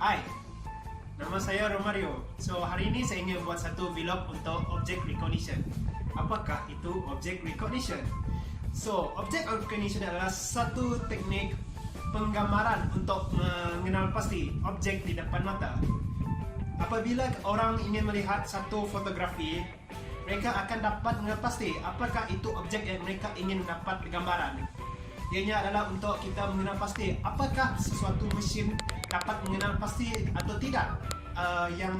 Hai, nama saya Romario. So, hari ini saya ingin buat satu vlog untuk object recognition. Apakah itu object recognition? So, object recognition adalah satu teknik penggambaran untuk mengenal pasti objek di depan mata. Apabila orang ingin melihat satu fotografi, mereka akan dapat mengenal pasti apakah itu objek yang mereka ingin dapat gambaran. Ianya adalah untuk kita mengenal pasti apakah sesuatu mesin dapat mengenal pasti atau tidak yang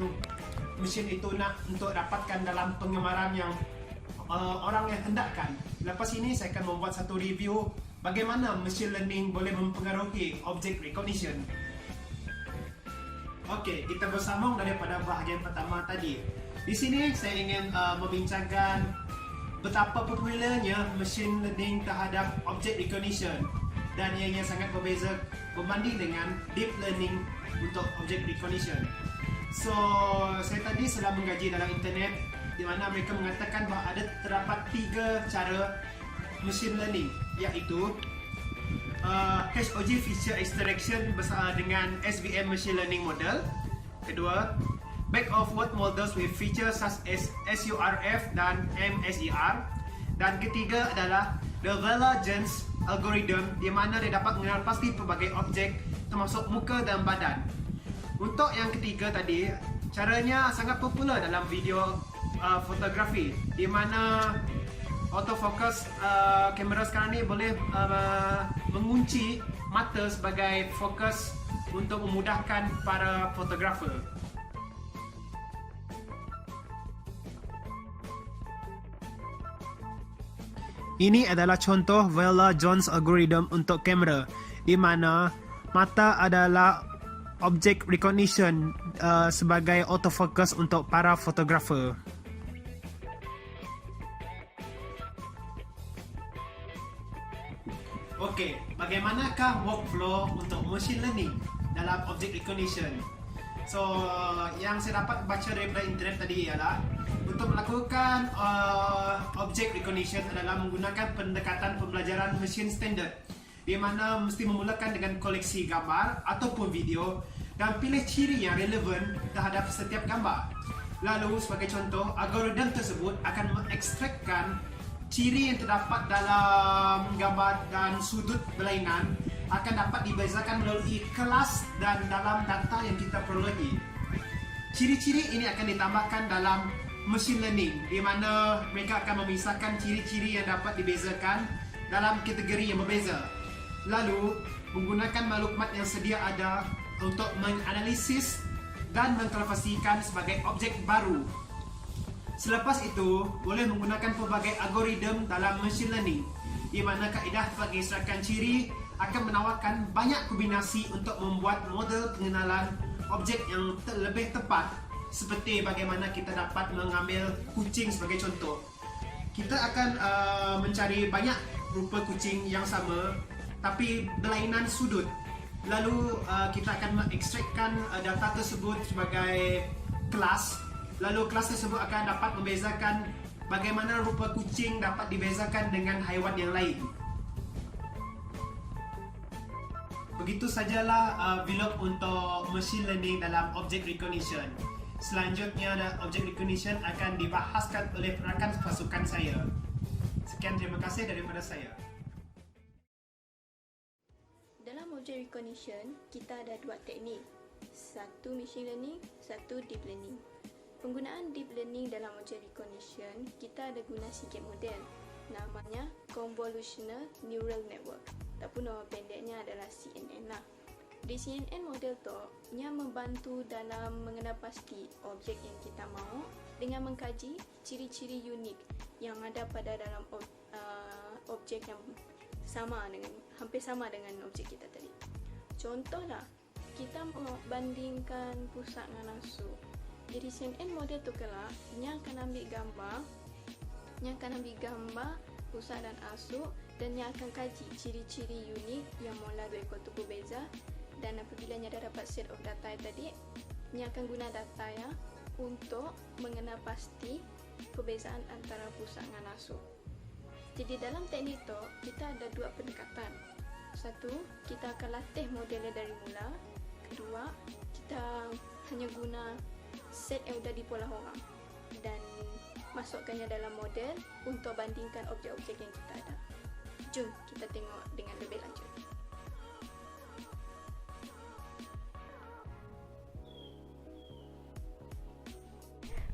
mesin itu nak untuk dapatkan dalam penggambaran yang orang yang hendakkan. Lepas ini saya akan membuat satu review bagaimana machine learning boleh mempengaruhi object recognition. Okey, kita bersambung daripada bahagian pertama tadi. Di sini saya ingin membincangkan betapa popularnya machine learning terhadap object recognition dan ianya sangat berbeza berbanding dengan deep learning untuk object recognition. So, saya tadi sedang mengkaji dalam internet di mana mereka mengatakan bahawa terdapat 3 cara machine learning, iaitu HOG feature extraction bersama dengan SVM machine learning model. Kedua, back of word models with features such as SURF dan MSER. Dan ketiga adalah the Vela-Jones algorithm di mana dia dapat mengenal pasti pelbagai objek termasuk muka dan badan. Untuk yang ketiga tadi, caranya sangat popular dalam video fotografi di mana autofocus kamera sekarang ni boleh mengunci mata sebagai fokus untuk memudahkan para fotografer. Ini adalah contoh Vela-Jones algorithm untuk kamera di mana mata adalah object recognition sebagai autofocus untuk para fotografer. Okey, bagaimanakah workflow untuk machine learning dalam object recognition? So, yang saya dapat baca daripada internet tadi ialah untuk melakukan object recognition adalah menggunakan pendekatan pembelajaran mesin standard di mana mesti memulakan dengan koleksi gambar ataupun video dan pilih ciri yang relevan terhadap setiap gambar. Lalu sebagai contoh, algoritma tersebut akan mengekstrakkan ciri yang terdapat dalam gambar dan sudut berlainan akan dapat dibezakan melalui kelas dan dalam data yang kita perolehi. Ciri-ciri ini akan ditambahkan dalam machine learning di mana mereka akan memisahkan ciri-ciri yang dapat dibezakan dalam kategori yang berbeza. Lalu, menggunakan maklumat yang sedia ada untuk menganalisis dan mengklasifikasikan sebagai objek baru. Selepas itu, boleh menggunakan pelbagai algoritma dalam machine learning di mana kaedah pengekstrakan ciri akan menawarkan banyak kombinasi untuk membuat model pengenalan objek yang lebih tepat, seperti bagaimana kita dapat mengambil kucing sebagai contoh. Kita akan mencari banyak rupa kucing yang sama tapi berlainan sudut. Lalu kita akan mengekstrakkan data tersebut sebagai kelas. Lalu kelas tersebut akan dapat membezakan bagaimana rupa kucing dapat dibezakan dengan haiwan yang lain. Begitu sajalah vlog untuk machine learning dalam object recognition. Selanjutnya, object recognition akan dibahaskan oleh rakan pasukan saya. Sekian, terima kasih daripada saya. Dalam object recognition, kita ada 2 teknik. Satu machine learning, satu deep learning. Penggunaan deep learning dalam object recognition, kita ada guna sikit model. Namanya Convolutional Neural Network. Ataupun nama pendeknya adalah CNN lah. Di CNN model tu, ia membantu dalam mengenal pasti objek yang kita mahu dengan mengkaji ciri-ciri unik yang ada pada dalam objek yang hampir sama dengan objek kita tadi. Contohlah, kita membandingkan pusat dengan asuk. Jadi CNN model tu kelak, ia akan ambil gambar pusat dan asuk dan ia akan kaji ciri-ciri unik yang mula 2 ekor tu berbeza, dan apabila ia dah dapat set of data tadi, ia akan guna data ya untuk mengenal pasti perbezaan antara pusat dengan asuk. Jadi dalam teknik tu kita ada 2 pendekatan. Satu, kita akan latih modelnya dari mula. Kedua, kita hanya guna set yang sudah dipolah orang dan masukkannya dalam model untuk bandingkan objek-objek yang kita ada. Jom kita tengok dengan lebih lanjut.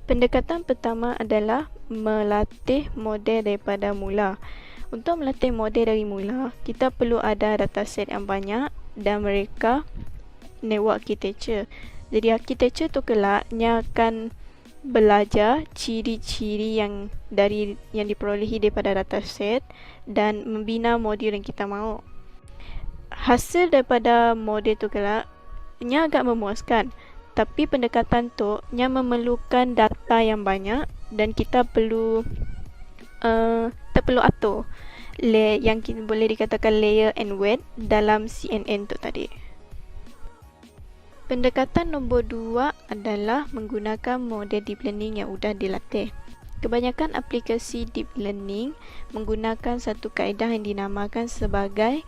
Pendekatan pertama adalah melatih model daripada mula. Untuk melatih model dari mula, kita perlu ada dataset yang banyak dan mereka network architecture. Jadi architecture tu kelaknya akan belajar ciri-ciri yang diperolehi daripada dataset dan membina model yang kita mahu. Hasil daripada model tu kelaknya agak memuaskan. Tapi pendekatan tu memerlukan data yang banyak dan kita perlu tak perlu atur yang boleh dikatakan layer and weight dalam CNN tu tadi. Pendekatan nombor 2 adalah menggunakan model deep learning yang sudah dilatih. Kebanyakan aplikasi deep learning menggunakan satu kaedah yang dinamakan sebagai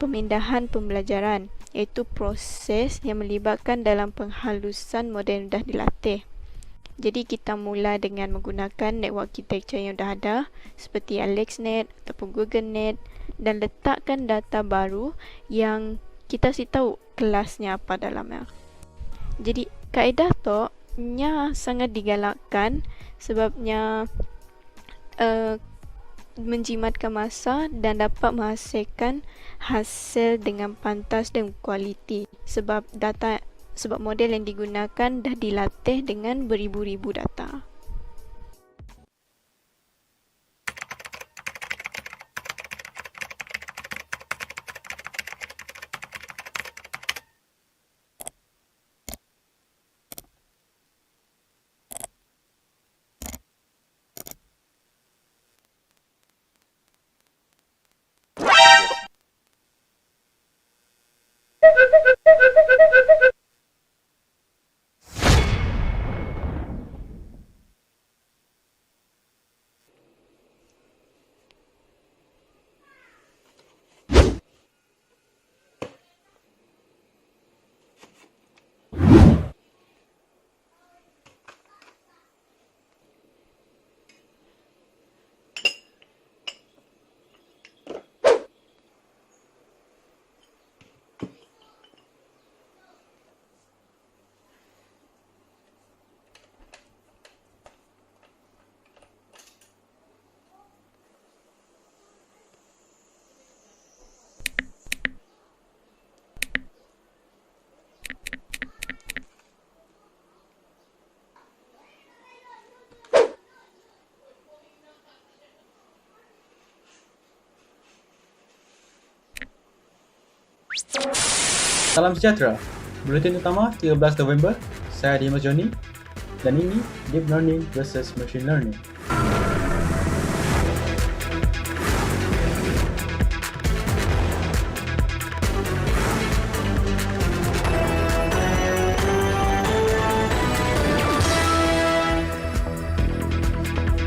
pemindahan pembelajaran, iaitu proses yang melibatkan dalam penghalusan model yang sudah dilatih. Jadi kita mula dengan menggunakan network architecture yang sudah ada seperti AlexNet ataupun GoogleNet dan letakkan data baru yang kita tahu kelasnya apa dalamnya. Jadi kaedah tu sangat digalakkan sebabnya menjimatkan masa dan dapat menghasilkan hasil dengan pantas dan kualiti sebab model yang digunakan dah dilatih dengan beribu-ribu data. Salam sejahtera. Buletin utama 13 November. Saya Dimas Joni dan ini Deep Learning versus Machine Learning.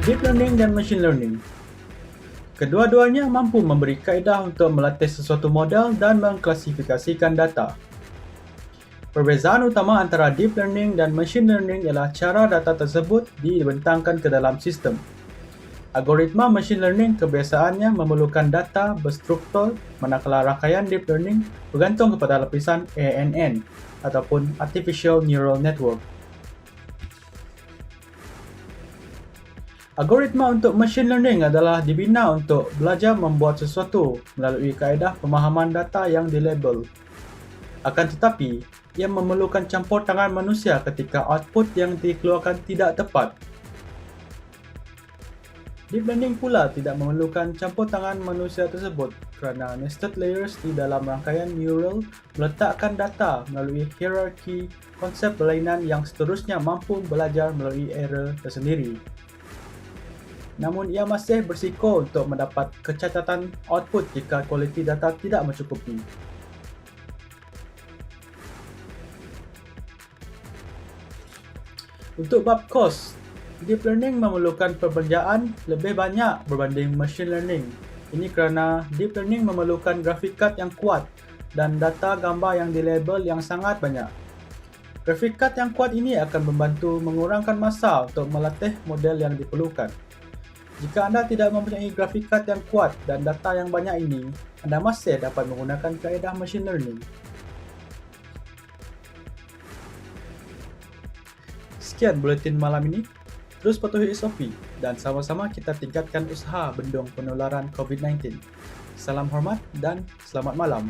Deep Learning dan Machine Learning. Kedua-duanya mampu memberi kaedah untuk melatih sesuatu model dan mengklasifikasikan data. Perbezaan utama antara Deep Learning dan Machine Learning ialah cara data tersebut dibentangkan ke dalam sistem. Algoritma Machine Learning kebiasaannya memerlukan data berstruktur, manakala rangkaian Deep Learning bergantung kepada lapisan ANN ataupun Artificial Neural Network. Algoritma untuk machine learning adalah dibina untuk belajar membuat sesuatu melalui kaedah pemahaman data yang dilabel. Akan tetapi, ia memerlukan campur tangan manusia ketika output yang dikeluarkan tidak tepat. Deep learning pula tidak memerlukan campur tangan manusia tersebut kerana nested layers di dalam rangkaian neural meletakkan data melalui hierarki konsep berlainan yang seterusnya mampu belajar melalui error tersendiri. Namun ia masih berisiko untuk mendapat kecacatan output jika kualiti data tidak mencukupi. Untuk bab kos, Deep Learning memerlukan perbelanjaan lebih banyak berbanding Machine Learning. Ini kerana Deep Learning memerlukan grafik card yang kuat dan data gambar yang dilabel yang sangat banyak. Graphic card yang kuat ini akan membantu mengurangkan masa untuk melatih model yang diperlukan. Jika anda tidak mempunyai graphic card yang kuat dan data yang banyak ini, anda masih dapat menggunakan kaedah machine learning. Sekian buletin malam ini. Terus patuhi SOP dan sama-sama kita tingkatkan usaha bendung penularan COVID-19. Salam hormat dan selamat malam.